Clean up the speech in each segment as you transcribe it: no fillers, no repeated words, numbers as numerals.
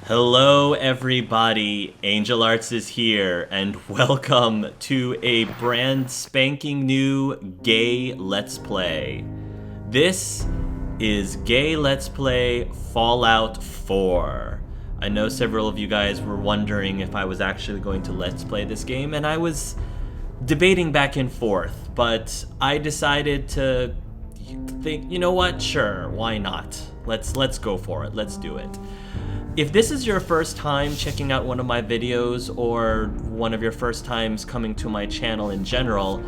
Hello everybody, Angel Arts is here, and welcome to a brand spanking new gay Let's Play. This is Gay Let's Play Fallout 4. I know several of you guys were wondering if I was actually going to Let's Play this game, and I was debating back and forth, but I decided to think, you know what, sure, why not? Let's go for it, let's do it. If this is your first time checking out one of my videos or one of your first times coming to my channel in general,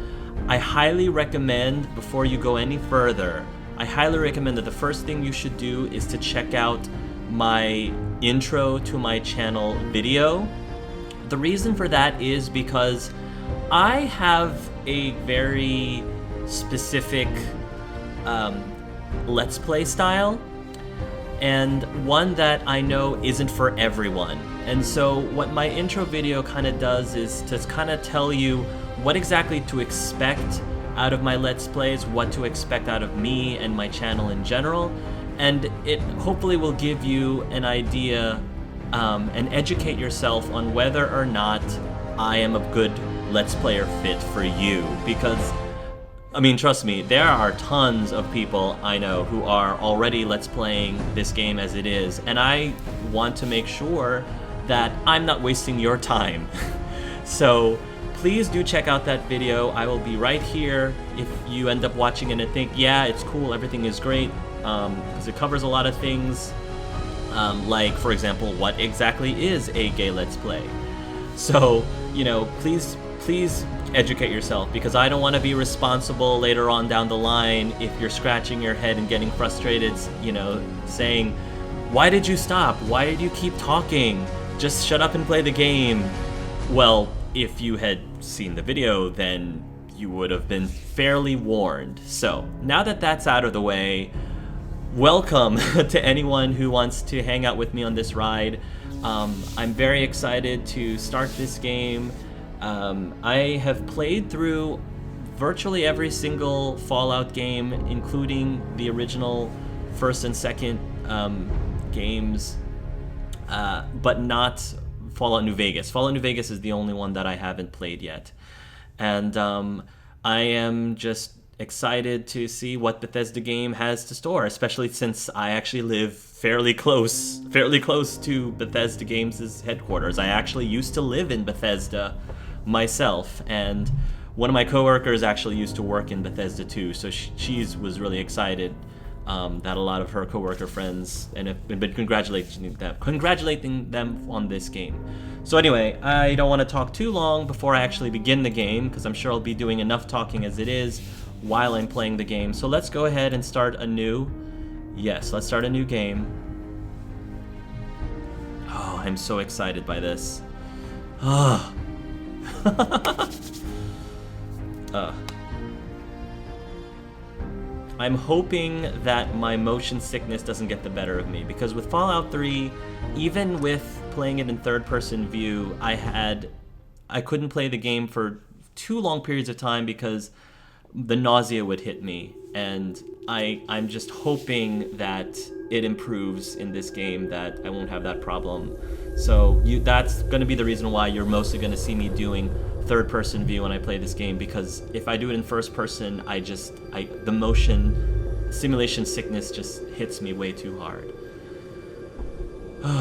I highly recommend, before you go any further, I highly recommend that the first thing you should do is to check out my intro to my channel video. The reason for that is because I have a very specific Let's Play style, and one that I know isn't for everyone. And so what my intro video kind of does is to kind of tell you what exactly to expect out of my Let's Plays, what to expect out of me and my channel in general, and it hopefully will give you an idea and educate yourself on whether or not I am a good Let's Player fit for you. Because I mean, trust me, there are tons of people I know who are already Let's Playing this game as it is, and I want to make sure that I'm not wasting your time. So please do check out that video. I will be right here if you end up watching it and think, yeah, it's cool, everything is great, because it covers a lot of things, like, for example, what exactly is a gay Let's Play. So, you know, please educate yourself, because I don't want to be responsible later on down the line if you're scratching your head and getting frustrated, you know, saying, why did you stop? Why did you keep talking? Just shut up and play the game. Well, if you had seen the video, then you would have been fairly warned. So, now that that's out of the way, welcome to anyone who wants to hang out with me on this ride. I'm very excited to start this game. I have played through virtually every single Fallout game, including the original first and second games, but not Fallout New Vegas. Fallout New Vegas is the only one that I haven't played yet. And I am just excited to see what Bethesda game has to store, especially since I actually live fairly close to Bethesda Games' headquarters. I actually used to live in Bethesda myself, and one of my coworkers actually used to work in Bethesda too, so she was really excited that a lot of her coworker friends and have been congratulating them on this game. So anyway, I don't want to talk too long before I actually begin the game, because I'm sure I'll be doing enough talking as it is while I'm playing the game. So let's go ahead and start a new game. Oh, I'm so excited by this. I'm hoping that my motion sickness doesn't get the better of me, because with Fallout 3, even with playing it in third-person view, I couldn't play the game for too long periods of time because the nausea would hit me, and I'm just hoping that it improves in this game, that I won't have that problem. So that's going to be the reason why you're mostly going to see me doing third-person view when I play this game, because if I do it in first-person, the motion simulation sickness just hits me way too hard.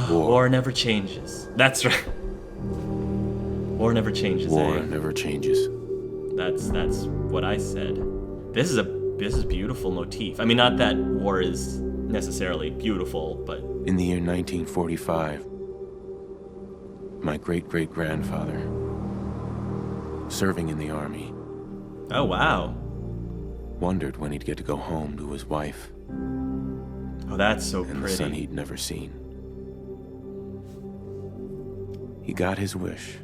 War never changes. That's right. War never changes. War never changes. That's what I said. This is a beautiful motif. I mean, not that war is necessarily beautiful, but In the year 1945, my great-great-grandfather, serving in the army, oh wow, wondered when he'd get to go home to his wife oh that's so and pretty. the son he'd never seen. He got his wish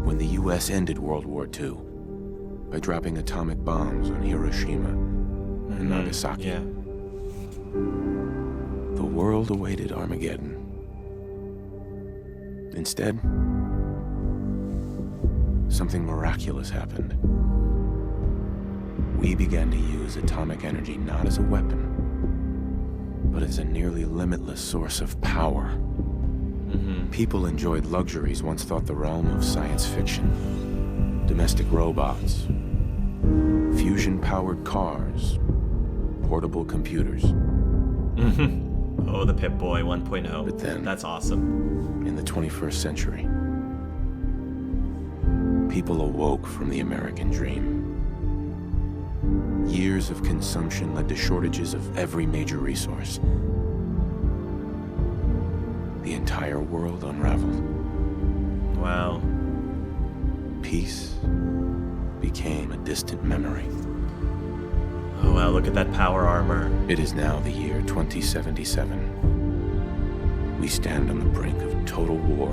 when the U.S. ended World War II by dropping atomic bombs on Hiroshima and Nagasaki. Yeah. The world awaited Armageddon. Instead, something miraculous happened. We began to use atomic energy not as a weapon, but as a nearly limitless source of power People enjoyed luxuries once thought the realm of science fiction. Domestic robots, fusion-powered cars, portable computers. Oh, the Pip-Boy 1.0. But then, that's awesome. In the 21st century, people awoke from the American dream. Years of consumption led to shortages of every major resource. The entire world unraveled. Wow. Peace became a distant memory. Oh wow, look at that power armor. It is now the year 2077. We stand on the brink of total war.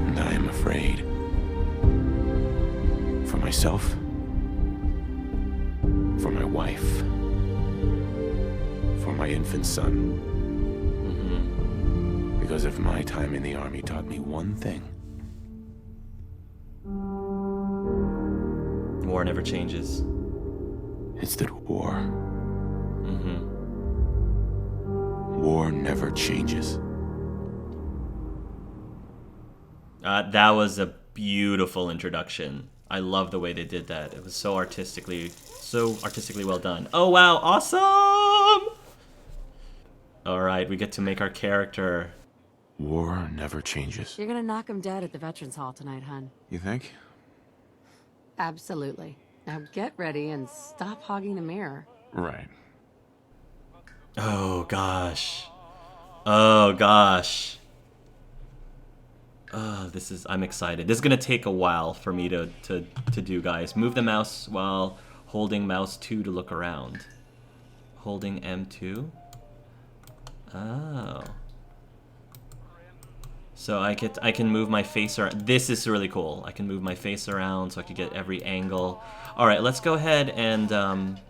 And I am afraid. For myself. For my wife. For my infant son. Because if my time in the army taught me one thing. War never changes. It's that war. War never changes. That was a beautiful introduction. I love the way they did that. It was so artistically well done. Oh wow, awesome! Alright, we get to make our character. War never changes. You're gonna knock him dead at the Veterans Hall tonight, hun. You think? Absolutely. Now get ready and stop hogging the mirror. Right. Oh gosh. Oh gosh. Oh, I'm excited. This is gonna take a while for me to do, guys. Move the mouse while holding mouse 2 to look around. Holding M2? Oh. So I can move my face around. This is really cool. I can move my face around so I can get every angle. Alright, let's go ahead and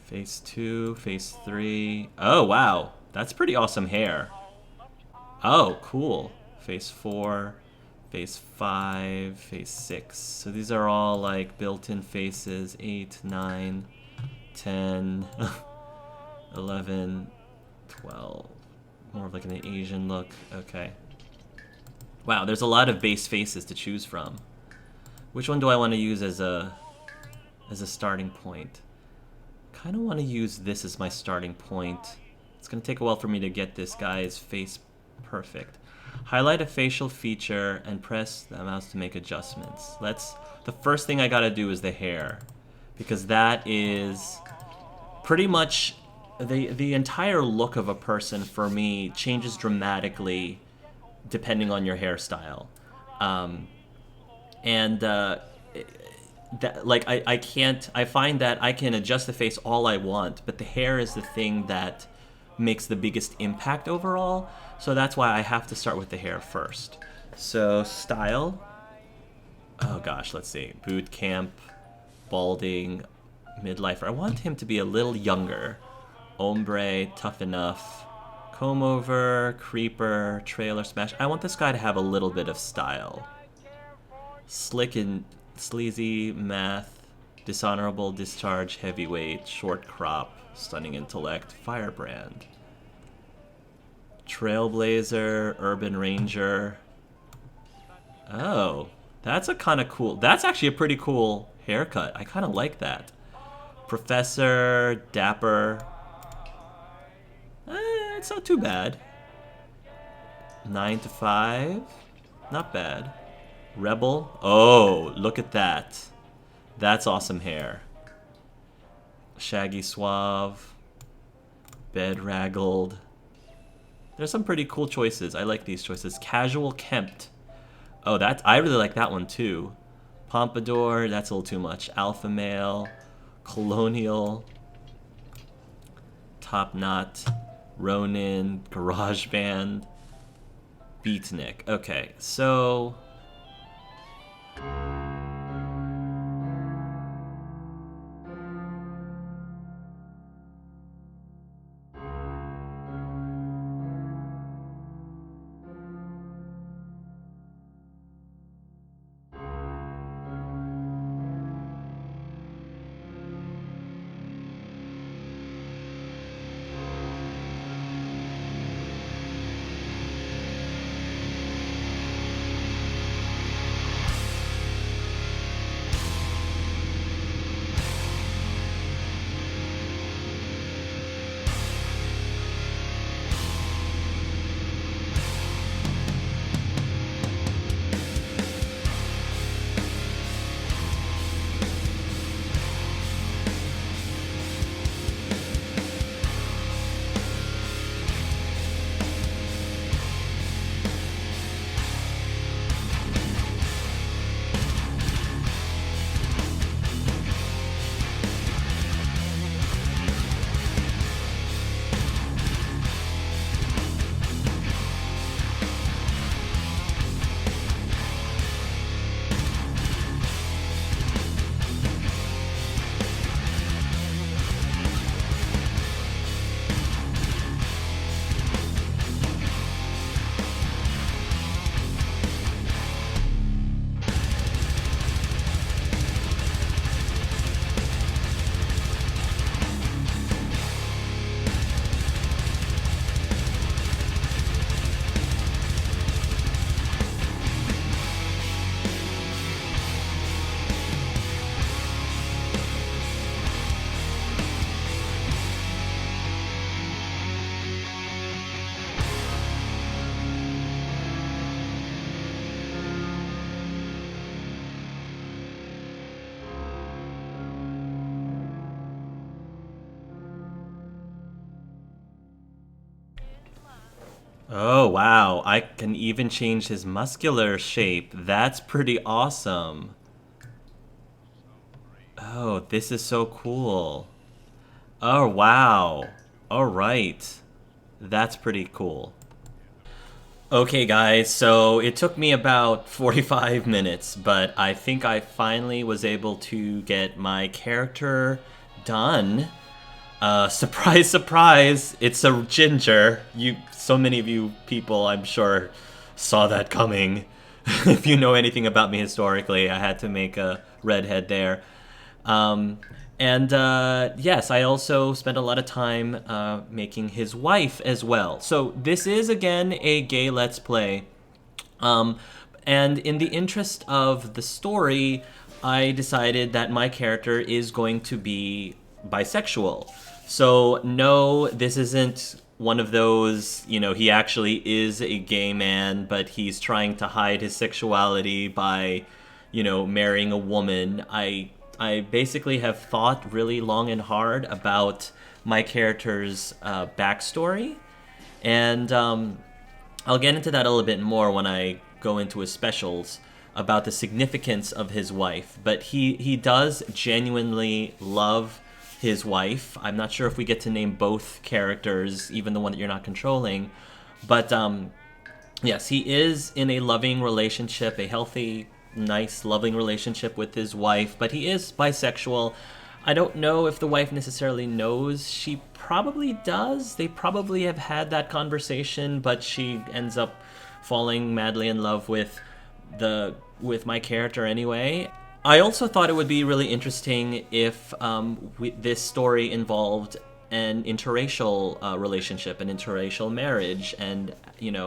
face 2, face 3. Oh wow, that's pretty awesome hair. Oh, cool. Face 4, face 5, face 6. So these are all like built-in faces. 8, 9, 10, 11, 12. More of like an Asian look. Okay. Wow, there's a lot of base faces to choose from. Which one do I want to use as a starting point? Kind of want to use this as my starting point. It's going to take a while for me to get this guy's face perfect. Highlight a facial feature and press the mouse to make adjustments. The first thing I got to do is the hair, because that is pretty much the entire look of a person for me changes dramatically depending on your hairstyle. I find that I can adjust the face all I want, but the hair is the thing that makes the biggest impact overall. So that's why I have to start with the hair first. So style. Oh gosh, let's see. Boot camp, balding, midlifer. I want him to be a little younger. Ombre, tough enough. Comb over, creeper, trailer smash. I want this guy to have a little bit of style. Slick and sleazy, math, dishonorable, discharge, heavyweight, short crop, stunning intellect, firebrand. Trailblazer, urban ranger. Oh, that's that's actually a pretty cool haircut. I kind of like that. Professor, dapper. It's not too bad. 9 to 5, not bad. Rebel. Oh, look at that. That's awesome hair. Shaggy suave. Bedraggled. There's some pretty cool choices. I like these choices. Casual kempt. Oh, I really like that one too. Pompadour, that's a little too much. Alpha male. Colonial. Top knot. Ronin. Garage band. Beatnik. Okay, so Oh, wow. I can even change his muscular shape. That's pretty awesome. Oh, this is so cool. Oh, wow. All right. That's pretty cool. Okay, guys, so it took me about 45 minutes, but I think I finally was able to get my character done. Surprise, surprise, it's a ginger. So many of you people, I'm sure, saw that coming. If you know anything about me historically, I had to make a redhead there. Um, yes, I also spent a lot of time making his wife as well. So this is, again, a gay Let's Play. Um, and in the interest of the story, I decided that my character is going to be bisexual. So, no, this isn't one of those, he actually is a gay man, but he's trying to hide his sexuality by, marrying a woman. I basically have thought really long and hard about my character's backstory. And I'll get into that a little bit more when I go into his specials about the significance of his wife. But he does genuinely love his wife. I'm not sure if we get to name both characters, even the one that you're not controlling. But yes, he is in a loving relationship, a healthy, nice, loving relationship with his wife. But he is bisexual. I don't know if the wife necessarily knows. She probably does. They probably have had that conversation, but she ends up falling madly in love with my character anyway. I also thought it would be really interesting if this story involved an interracial relationship, an interracial marriage, and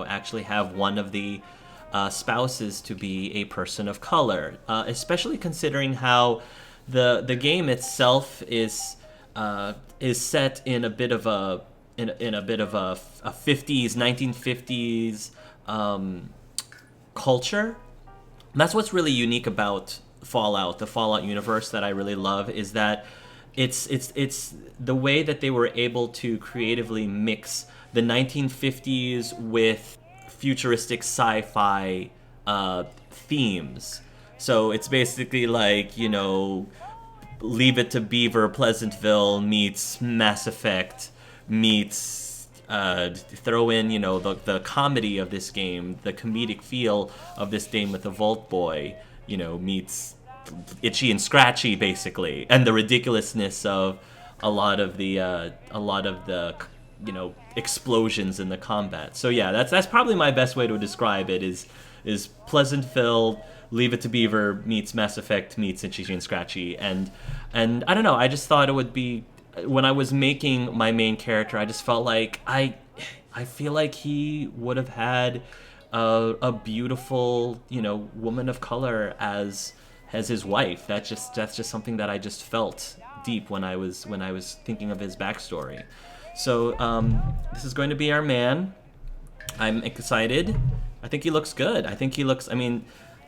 actually have one of the spouses to be a person of color, especially considering how the game itself is set in a bit of a 50s 1950s culture. That's what's really unique about the Fallout universe that I really love, is that it's the way that they were able to creatively mix the 1950s with futuristic sci-fi themes. So it's basically like, Leave It to Beaver Pleasantville meets Mass Effect meets throw in, the comedy of this game, the comedic feel of this game with the Vault Boy, meets Itchy and Scratchy, basically, and the ridiculousness of a lot of the explosions in the combat. So yeah, that's probably my best way to describe it, is Pleasantville, Leave It to Beaver meets Mass Effect meets Itchy and Scratchy. And I don't know, I just thought it would be, when I was making my main character, I just felt like I feel like he would have had a beautiful, woman of color as his wife. That's just something that I just felt deep when I was thinking of his backstory. So this is going to be our man. I'm excited. I think he looks good. I mean,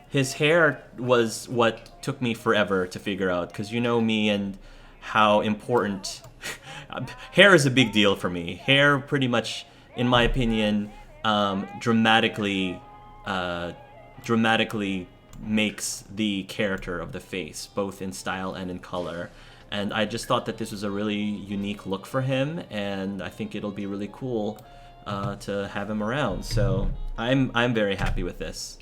his hair was what took me forever to figure out, because me and how important hair is a big deal for me. Hair pretty much, in my opinion, dramatically makes the character of the face, both in style and in color. And I just thought that this was a really unique look for him, and I think it'll be really cool to have him around. So I'm very happy with this.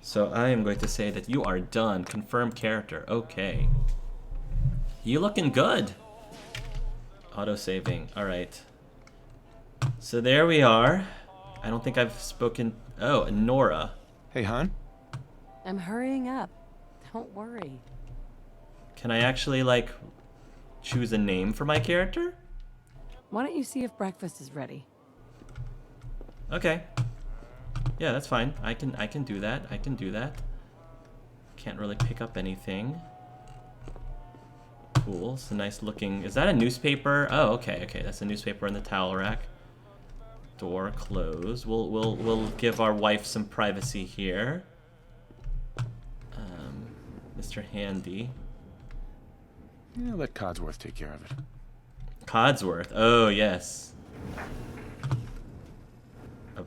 So I am going to say that you are done. Confirm character. Okay. You looking good. Auto-saving. Alright. So there we are. I don't think I've spoken... Oh, Nora. Hey, hon. I'm hurrying up. Don't worry. Can I actually, choose a name for my character? Why don't you see if breakfast is ready? Okay. Yeah, that's fine. I can do that. I can do that. Can't really pick up anything. Cool. It's a nice looking... Is that a newspaper? Oh, okay. Okay, that's a newspaper in the towel rack. Door closed. We'll give our wife some privacy here. Mr. Handy. Yeah, let Codsworth take care of it. Codsworth. Oh, yes.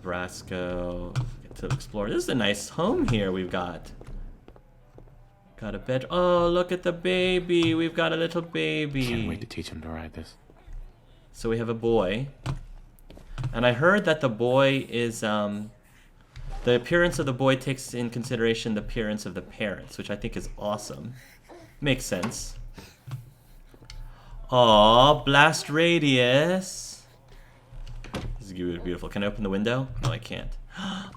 Nebraska. Get to explore. This is a nice home here we've got. Got a bed. Oh, look at the baby. We've got a little baby. Can't wait to teach him to ride this. So we have a boy. And I heard that the boy is, the appearance of the boy takes in consideration the appearance of the parents, which I think is awesome. Makes sense. Aw, blast radius. This is beautiful. Can I open the window? No, I can't.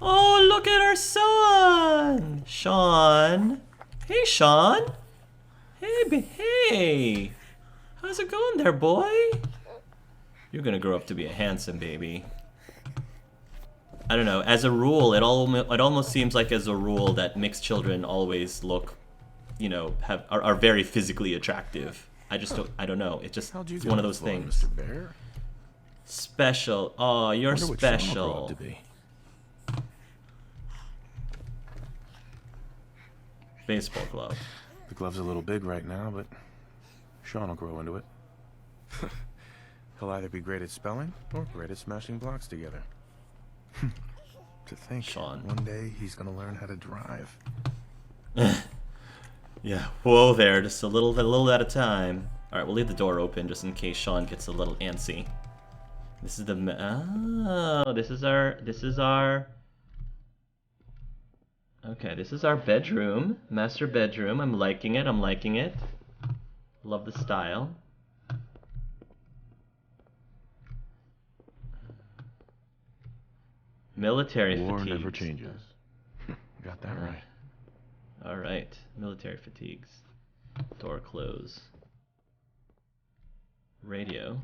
Oh, look at our son! Sean. Hey, Sean. Hey. How's it going there, boy? You're gonna grow up to be a handsome baby. I don't know. As a rule, it almost seems like as a rule that mixed children always look, you know, are very physically attractive. I don't know. It's it's one of those things. Mr. Bear? Special. Oh, you're Wonder what Sean will grow special. up to be. Baseball glove. The glove's a little big right now, but Sean will grow into it. He'll either be great at spelling or great at smashing blocks together. To think, Sean. one day he's gonna learn how to drive. Yeah. Whoa there. Just a little at a time. All right, we'll leave the door open just in case Sean gets a little antsy. This is our. Okay, this is our bedroom, master bedroom. I'm liking it. Love the style. Military War fatigues. never changes. Got that right. All right, military fatigues. Door close. Radio.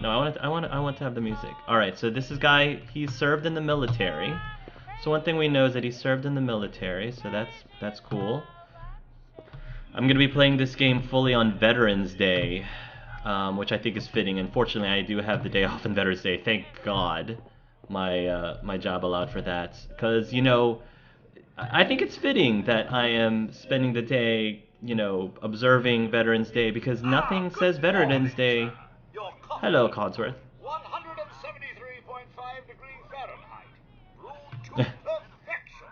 No, I want to have the music. All right, so this is guy. He served in the military. So one thing we know is that he served in the military. So that's cool. I'm gonna be playing this game fully on Veterans Day, which I think is fitting. Unfortunately, I do have the day off on Veterans Day. Thank God, my job allowed for that. Because you know, I think it's fitting that I am spending the day, you know, observing Veterans Day because nothing says Veterans Day. Hello, Codsworth. 173.5 degrees Fahrenheit. Brewed to perfection.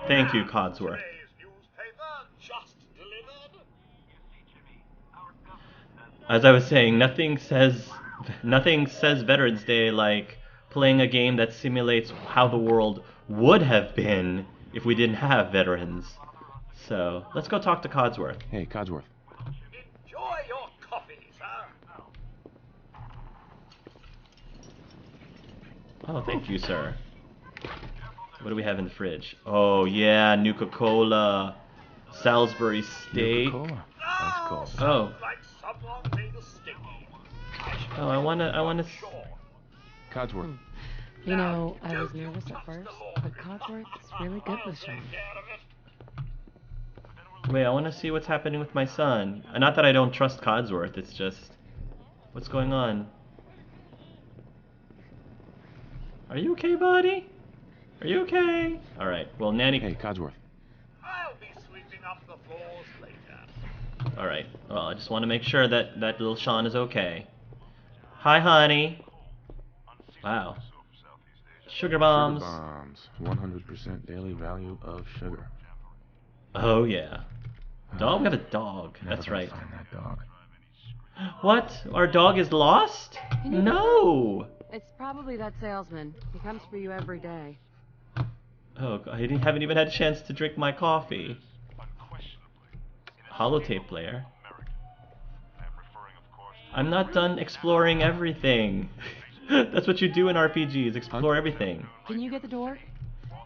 Thank you, Codsworth. Today's newspaper just delivered. As I was saying, nothing says Veterans Day like playing a game that simulates how the world would have been if we didn't have veterans. So let's go talk to Codsworth. Hey, Codsworth. Enjoy your coffee, sir. Oh, thank you, sir. What do we have in the fridge? Oh yeah, Nuka-Cola, Salisbury steak. Coca-Cola. That's cool. Oh. Like someone made a sticky. Oh, I wanna. Codsworth. You know, I was nervous at first, but Codsworth's really good with Sean. Wait, I want to see what's happening with my son. Not that I don't trust Codsworth. It's just, what's going on? Are you okay, buddy? Are you okay? All right. Well, Nanny. Hey, Codsworth. I'll be sweeping up the floors later. All right. Well, I just want to make sure that little Sean is okay. Hi, honey. Wow. Sugar bombs. Sugar bombs. 100% daily value of sugar. Oh yeah. Dog? We have a dog. Never That's gonna right. Find that dog. What? Our dog is lost? No. It's probably that salesman. He comes for you every day. Oh, I haven't even had a chance to drink my coffee. Holotape player. I'm not done exploring everything. That's what you do in RPGs, explore everything. Can you get the door?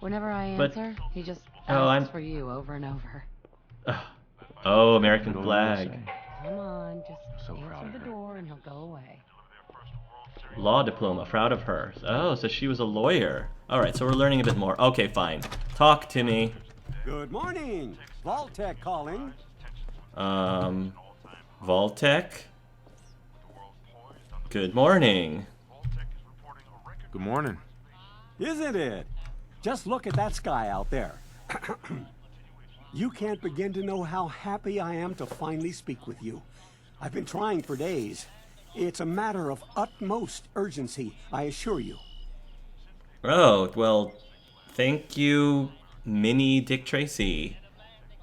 Whenever I But- answer, he just Oh, asks I'm- for you over and over. Oh, American Good old flag. USA. Come on, just So proud answer of the her. door and he'll go away. Law diploma, proud of her. Oh, so she was a lawyer. Alright, so we're learning a bit more. Okay, fine. Talk to me. Good morning. Vault-Tec calling. Vault-Tec? Good morning. Good morning. Isn't it? Just look at that sky out there. You can't begin to know how happy I am to finally speak with you. I've been trying for days. It's a matter of utmost urgency, I assure you. Oh, well, thank you, Mini Dick Tracy.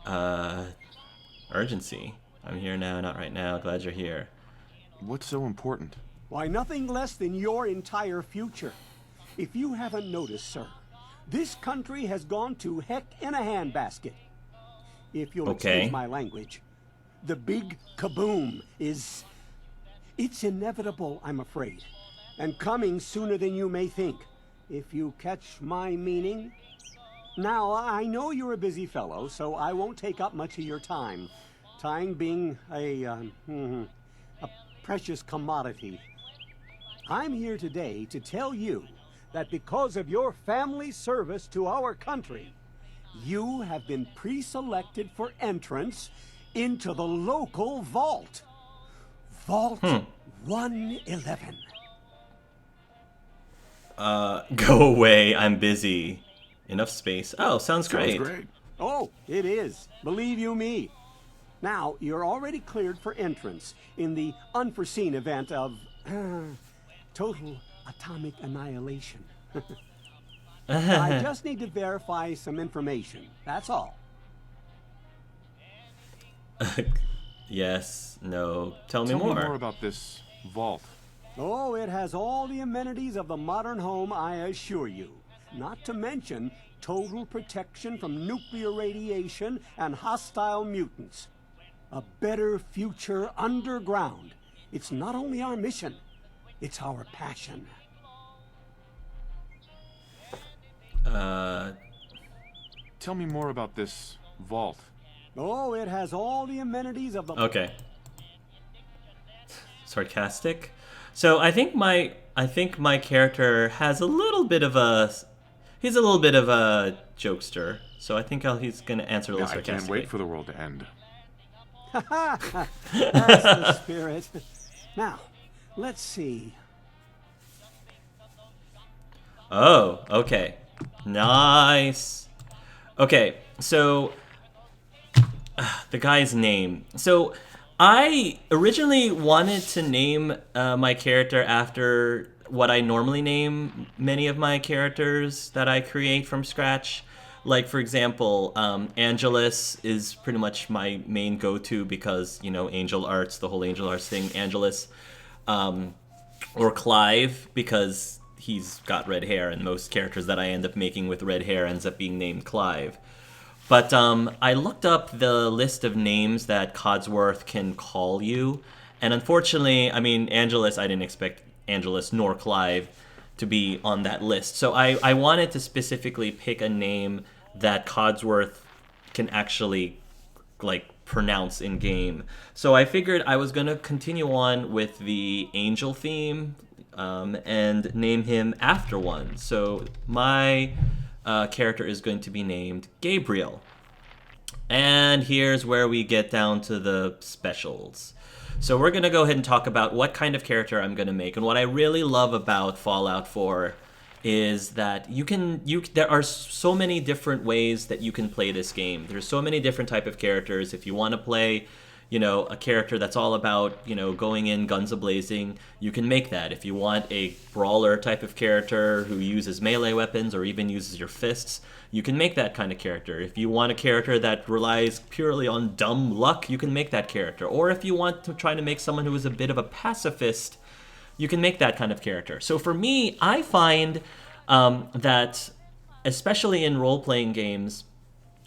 Urgency. I'm here now, not right now. Glad you're here. What's so important? Why, nothing less than your entire future. If you haven't noticed, sir, this country has gone to heck in a handbasket. If you'll excuse my language, the big kaboom is... It's inevitable, I'm afraid, and coming sooner than you may think, if you catch my meaning. Now, I know you're a busy fellow, so I won't take up much of your time. Time being a precious commodity. I'm here today to tell you that because of your family service to our country, you have been pre-selected for entrance into the local vault. Vault 111. Go away, I'm busy. Enough space. Oh, sounds great. Sounds great. Oh, it is. Believe you me. Now, you're already cleared for entrance in the unforeseen event of total atomic annihilation. I just need to verify some information. That's all. Yes, no. Tell me Tell more. me more about this vault. Oh, it has all the amenities of the modern home, I assure you. Not to mention total protection from nuclear radiation and hostile mutants. A better future underground. It's not only our mission, it's our passion. Tell me more about this vault. Oh, it has all the amenities of the... Okay. Sarcastic. So I think my character has a little bit of a... He's a little bit of a jokester. So I think he's going to answer a little I sarcastically. can't wait for the world to end. That's the spirit. Now, let's see. Oh, okay. Nice. Okay, so the guy's name. So I originally wanted to name my character after what I normally name many of my characters that I create from scratch. Like, for example, Angelus is pretty much my main go-to because, you know, Angel Arts, the whole Angel Arts thing, Angelus. Or Clive, because he's got red hair, and most characters that I end up making with red hair ends up being named Clive. But I looked up the list of names that Codsworth can call you, and unfortunately, I mean, Angelus, I didn't expect Angelus nor Clive to be on that list. So I wanted to specifically pick a name that Codsworth can actually, like, pronounce in game. So I figured I was going to continue on with the angel theme and name him after one. So my character is going to be named Gabriel. And here's where we get down to the specials. So we're going to go ahead and talk about what kind of character I'm going to make. And what I really love about Fallout 4 is that there are so many different ways that you can play this game. There's so many different type of characters. If you want to play, you know, a character that's all about, you know, going in guns a-blazing, you can make that. If you want a brawler type of character who uses melee weapons or even uses your fists, you can make that kind of character. If you want a character that relies purely on dumb luck, you can make that character. Or if you want to try to make someone who is a bit of a pacifist, you can make that kind of character. So for me, I find that, especially in role-playing games,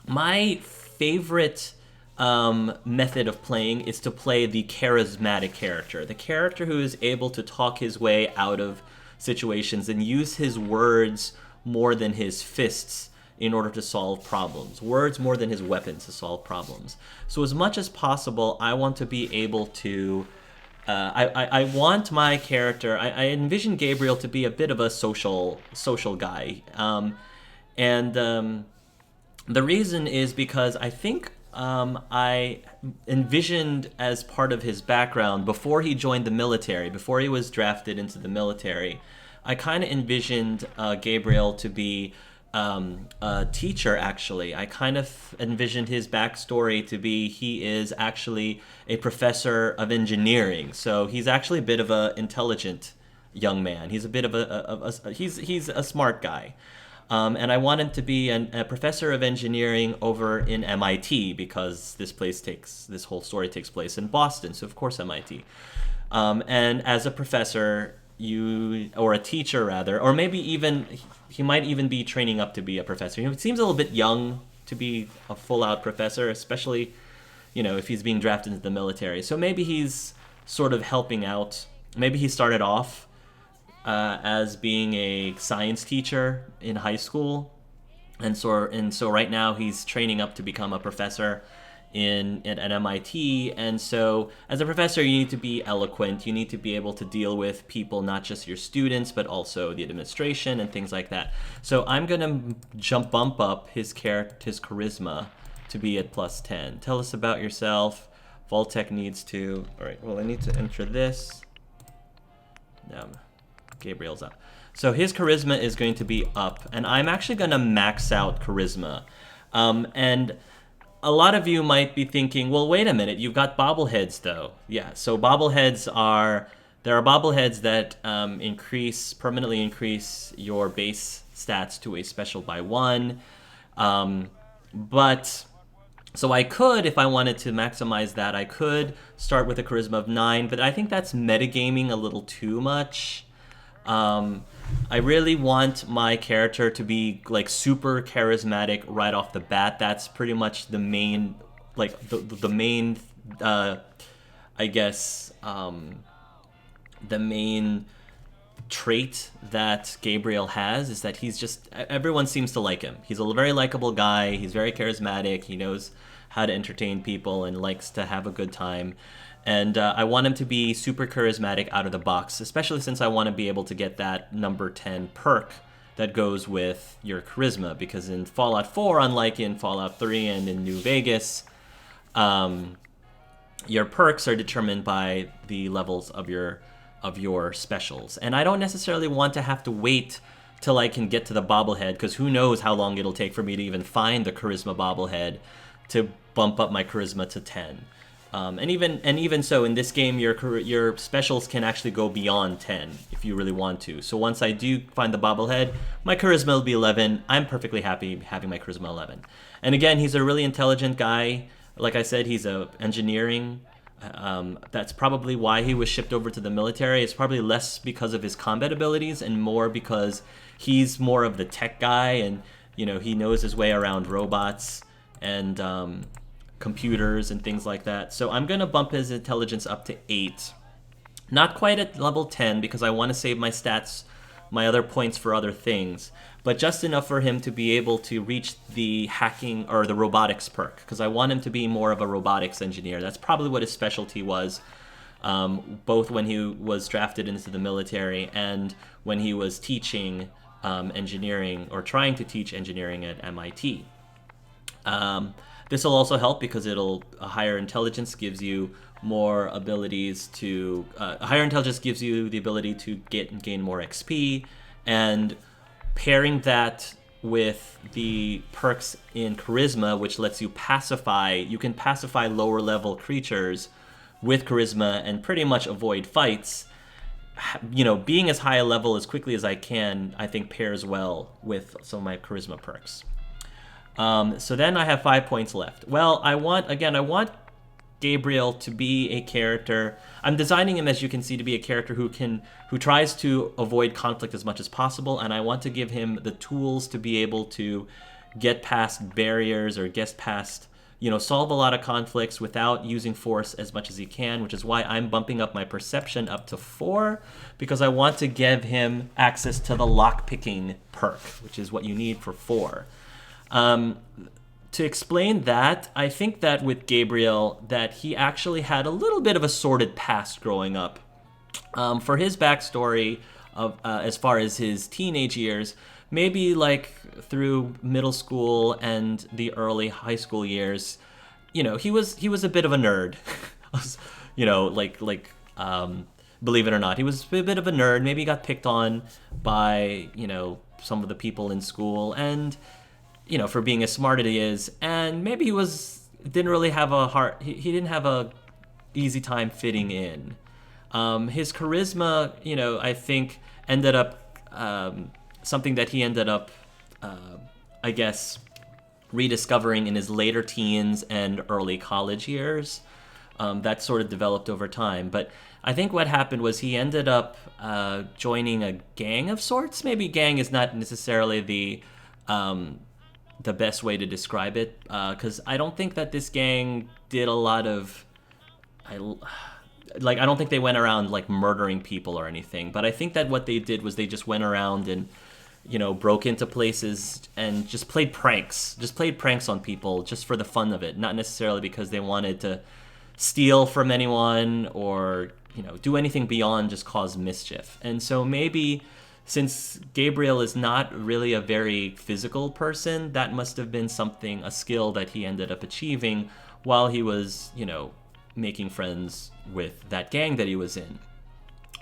my favorite method of playing is to play the charismatic character. The character who is able to talk his way out of situations and use his words more than his fists in order to solve problems. Words more than his weapons to solve problems. So as much as possible, I want to be able to... I want my character... I envision Gabriel to be a bit of a social guy. The reason is because I think I envisioned, as part of his background, before he joined the military, before he was drafted into the military, I kind of envisioned Gabriel to be a teacher, actually. I kind of envisioned his backstory to be he is actually a professor of engineering. So he's actually a bit of an intelligent young man. He's a bit of he's a smart guy. And I want him to be a professor of engineering over in MIT, because this whole story takes place in Boston, so of course MIT. And as a professor, or a teacher rather, or maybe even, he might even be training up to be a professor. He seems a little bit young to be a full-out professor, especially, if he's being drafted into the military. So maybe he's sort of helping out. Maybe he started off as being a science teacher in high school, and so right now he's training up to become a professor at MIT. And so as a professor, you need to be eloquent. You need to be able to deal with people, not just your students, but also the administration and things like that. So I'm gonna bump up his charisma to be at +10. Tell us about yourself. Vault-Tec needs to. All right. Well, I need to enter this. No. Gabriel's up. So his charisma is going to be up, and I'm actually going to max out charisma. And a lot of you might be thinking, well, wait a minute, you've got bobbleheads though. Yeah, so there are bobbleheads that permanently increase your base stats to a special by 1. So I could, if I wanted to maximize that, I could start with a charisma of 9, but I think that's metagaming a little too much. I really want my character to be like super charismatic right off the bat. That's pretty much the main, the main, I guess, the main trait that Gabriel has is that everyone seems to like him. He's a very likable guy. He's very charismatic. He knows how to entertain people and likes to have a good time. And I want him to be super charismatic out of the box, especially since I want to be able to get that number 10 perk that goes with your charisma. Because in Fallout 4, unlike in Fallout 3 and in New Vegas, your perks are determined by the levels of your specials. And I don't necessarily want to have to wait till I can get to the bobblehead, because who knows how long it'll take for me to even find the charisma bobblehead to bump up my charisma to 10. And even so, in this game, your specials can actually go beyond 10 if you really want to. So once I do find the bobblehead, my charisma will be 11. I'm perfectly happy having my charisma 11. And again, he's a really intelligent guy. Like I said, he's engineering. That's probably why he was shipped over to the military. It's probably less because of his combat abilities and more because he's more of the tech guy, and he knows his way around robots and computers and things like that. So I'm going to bump his intelligence up to 8. Not quite at level 10 because I want to save my stats, my other points for other things, but just enough for him to be able to reach the hacking or the robotics perk, because I want him to be more of a robotics engineer. That's probably what his specialty was, both when he was drafted into the military and when he was teaching engineering or trying to teach engineering at MIT. This will also help because a higher intelligence gives you more abilities to. A higher intelligence gives you the ability to gain more XP, and pairing that with the perks in charisma, which lets you pacify. You can pacify lower level creatures with charisma and pretty much avoid fights. Being as high a level as quickly as I can, I think pairs well with some of my charisma perks. So then I have 5 points left. Well, I want Gabriel to be a character. I'm designing him, as you can see, to be a character who tries to avoid conflict as much as possible, and I want to give him the tools to be able to get past barriers or get past, solve a lot of conflicts without using force as much as he can, which is why I'm bumping up my perception up to 4, because I want to give him access to the lockpicking perk, which is what you need for 4. To explain that, I think that with Gabriel, that he actually had a little bit of a sordid past growing up. For his backstory, as far as his teenage years, maybe like through middle school and the early high school years, he was a bit of a nerd. Believe it or not, he was a bit of a nerd. Maybe he got picked on by some of the people in school, and for being as smart as he is, and maybe he didn't really have a heart. He didn't have a easy time fitting in. His charisma, you know, I think ended up something that he ended up, I guess, rediscovering in his later teens and early college years. That sort of developed over time. But I think what happened was he ended up joining a gang of sorts. Maybe gang is not necessarily the best way to describe it, because I don't think that this gang did a lot of... I don't think they went around like murdering people or anything, but I think that what they did was they just went around and, you know, broke into places and just played pranks on people just for the fun of it, not necessarily because they wanted to steal from anyone or, you know, do anything beyond just cause mischief. And so maybe since Gabriel is not really a very physical person, that must have been a skill that he ended up achieving while he was, you know, making friends with that gang that he was in.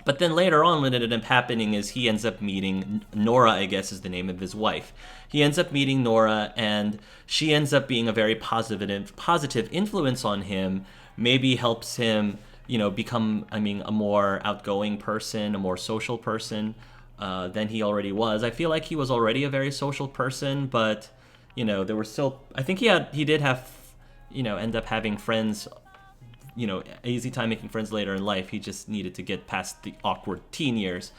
But then later on, what ended up happening is he ends up meeting Nora, I guess is the name of his wife. He ends up meeting Nora, and she ends up being a very positive influence on him, maybe helps him, you know, become, I mean, a more outgoing person, a more social person than he already was. I feel like he was already a very social person, but, you know, there were still, I think he did have, you know, end up having friends, you know, easy time making friends later in life. He just needed to get past the awkward teen years.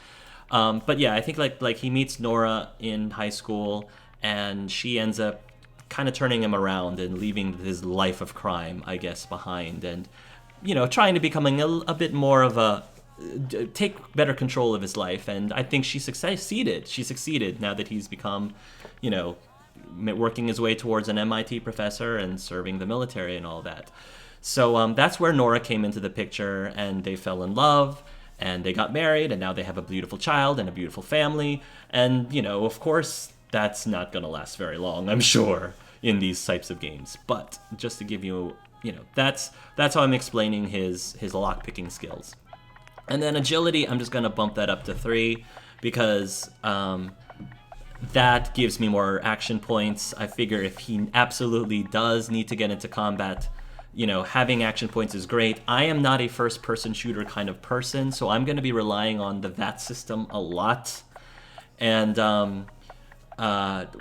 But yeah, I think like he meets Nora in high school, and she ends up kind of turning him around and leaving his life of crime, I guess, behind, and, you know, trying to becoming a bit more of take better control of his life. And I think she succeeded now that he's become, you know, working his way towards an MIT professor and serving the military and all that. So that's where Nora came into the picture, and they fell in love, and they got married, and now they have a beautiful child and a beautiful family. And, you know, of course, that's not going to last very long, I'm sure, in these types of games. But just to give you, you know, that's how I'm explaining his lockpicking skills. And then agility, I'm just going to bump that up to 3, because that gives me more action points. I figure if he absolutely does need to get into combat, you know, having action points is great. I am not a first-person shooter kind of person, so I'm going to be relying on the VAT system a lot. And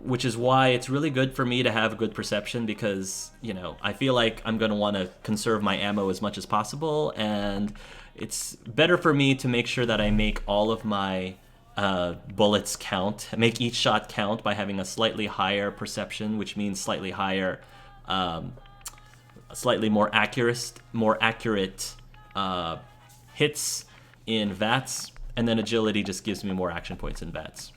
which is why it's really good for me to have a good perception, because, you know, I feel like I'm going to want to conserve my ammo as much as possible, and it's better for me to make sure that I make all of my bullets count, make each shot count by having a slightly higher perception, which means slightly higher, slightly more accurate hits in VATS, and then agility just gives me more action points in VATS.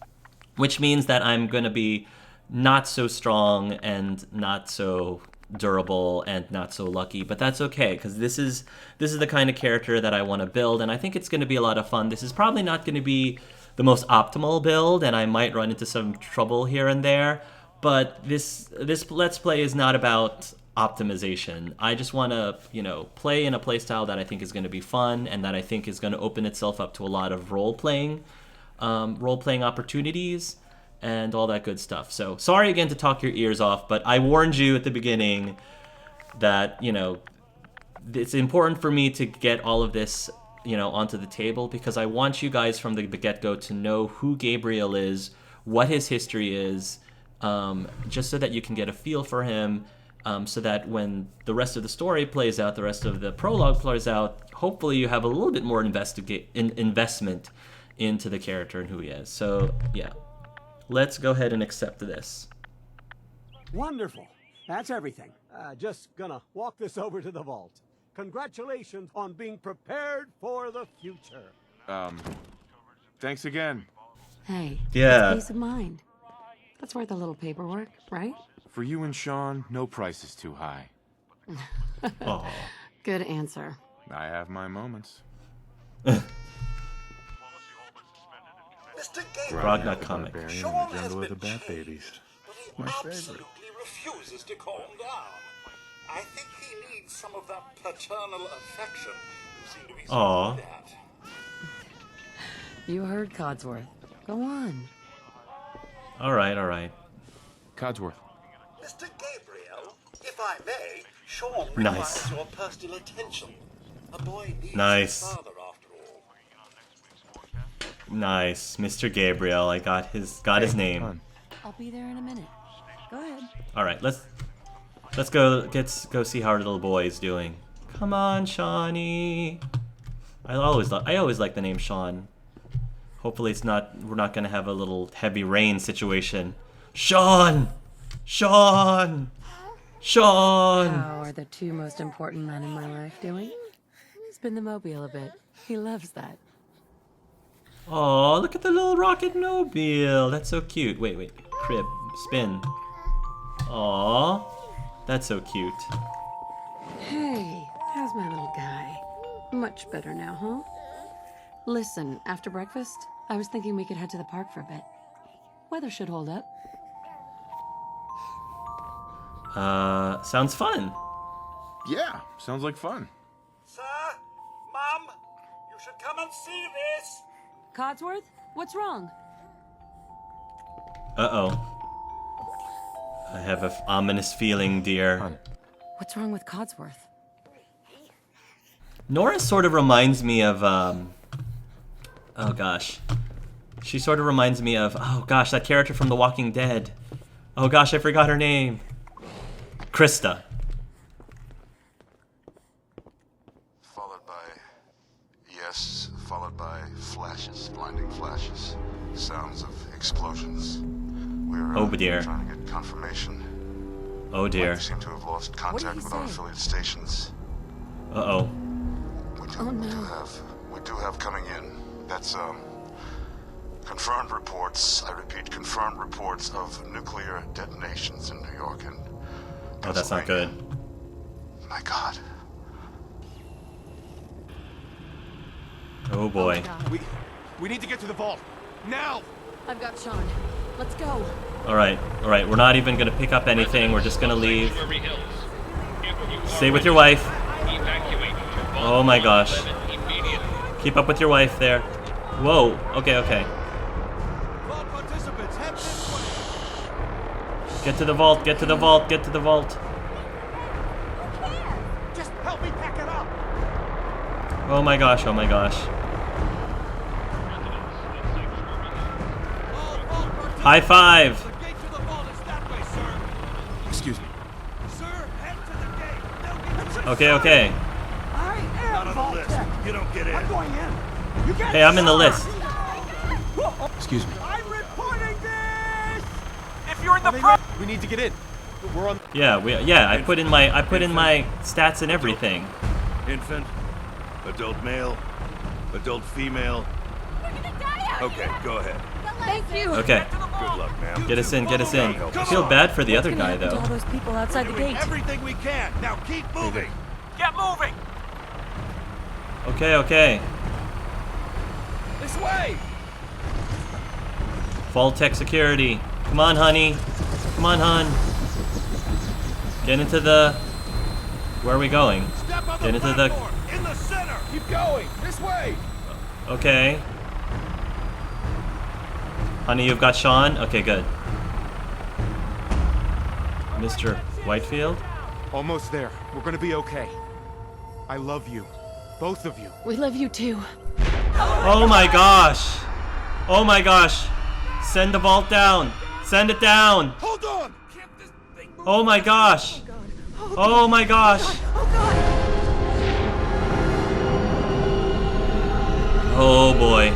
Which means that I'm going to be not so strong and not so durable and not so lucky, but that's okay, because this is the kind of character that I want to build, and I think it's going to be a lot of fun. This is probably not going to be the most optimal build, and I might run into some trouble here and there, but this Let's Play is not about optimization. I just want to, you know, play in a playstyle that I think is going to be fun, and that I think is going to open itself up to a lot of role-playing opportunities and all that good stuff. So sorry again to talk your ears off, but I warned you at the beginning that, you know, it's important for me to get all of this, you know, onto the table, because I want you guys from the get-go to know who Gabriel is, what his history is, just so that you can get a feel for him, so that when the rest of the story plays out, the rest of the prologue plays out, hopefully you have a little bit more investment into the character and who he is. So, yeah. Let's go ahead and accept this. Wonderful. That's everything. Just gonna walk this over to the vault. Congratulations on being prepared for the future. Thanks again. Hey, Yeah. it's peace of mind. That's worth a little paperwork, right? For you and Sean, no price is too high. Oh. Good answer. I have my moments. Mr. Gabriel, Ragnar comic. Barbarian Sean in the has jungle of been the Bat changed, Babies. but he My favorite. absolutely refuses to calm down. I think he needs some of that paternal affection you seem to be so Aw. good at. You heard Codsworth. Go on. All right. Codsworth. Mr. Gabriel, if I may, Sean Nice. requires your personal attention. A boy needs Nice. his father, after all. Nice, Mr. Gabriel. I got his name. I'll be there in a minute. Go ahead. All right, let's go see how our little boy is doing. Come on, Shawnee. I always like the name Sean. Hopefully we're not gonna have a little heavy rain situation. Sean! Sean! Sean! How are the two most important men in my life doing? Spin the mobile a bit. He loves that. Oh, look at the little rocket mobile. That's so cute. Wait. Crib. Spin. Aw. That's so cute. Hey, how's my little guy? Much better now, huh? Listen, after breakfast, I was thinking we could head to the park for a bit. Weather should hold up. Sounds fun. Yeah, sounds like fun. Sir, Mum, you should come and see this. Codsworth, what's wrong? Uh-oh. I have an ominous feeling, dear. What's wrong with Codsworth? Nora sort of reminds me of, oh gosh. She sort of reminds me of, oh gosh, that character from The Walking Dead. Oh gosh, I forgot her name. Krista. Followed by flashes, blinding flashes, sounds of explosions. We're oh dear. Trying to get confirmation. Oh dear. We seem to have lost contact with our affiliate stations. Uh-oh. We do have coming in. That's confirmed reports. I repeat, confirmed reports of nuclear detonations in New York and Oh, that's not good. My God. Oh boy. We need to get to the vault now. I've got Sean. Let's go. All right. We're not even gonna pick up anything. We're just gonna leave. Stay with your wife. Oh my gosh. Keep up with your wife there. Whoa. Okay. Get to the vault. Get to the vault. Get to the vault. Just help me pack it up. Oh my gosh. High five. The gate to the vault is that way, sir. Excuse me. Sir, head to the gate. Okay. I am Vault-Tec. You don't get in. I'm going in. You get Hey, I'm in the list. Excuse me. I'm reporting this. If you're in the front. We need to get in. We're on. Yeah. I put in my stats and everything. Infant, adult male, adult female. Okay, go ahead. Thank you. Okay. Good luck, ma'am. Get us in. I feel bad for the other guy To all though. those people outside the gate. Everything we can. Now keep moving. Get moving. Okay. This way. Vault-Tec security. Come on, honey. Come on, hon. Get into the... Where are we going? Step on Get into the... platform. In the center. Keep going. This way. Okay. Honey, you've got Sean? Okay, good. Mr. Whitefield? Almost there. We're gonna be okay. I love you. Both of you. We love you too. Oh my gosh! Oh my gosh! Send the vault down! Send it down! Hold on. Oh my gosh! Oh my gosh! Oh boy.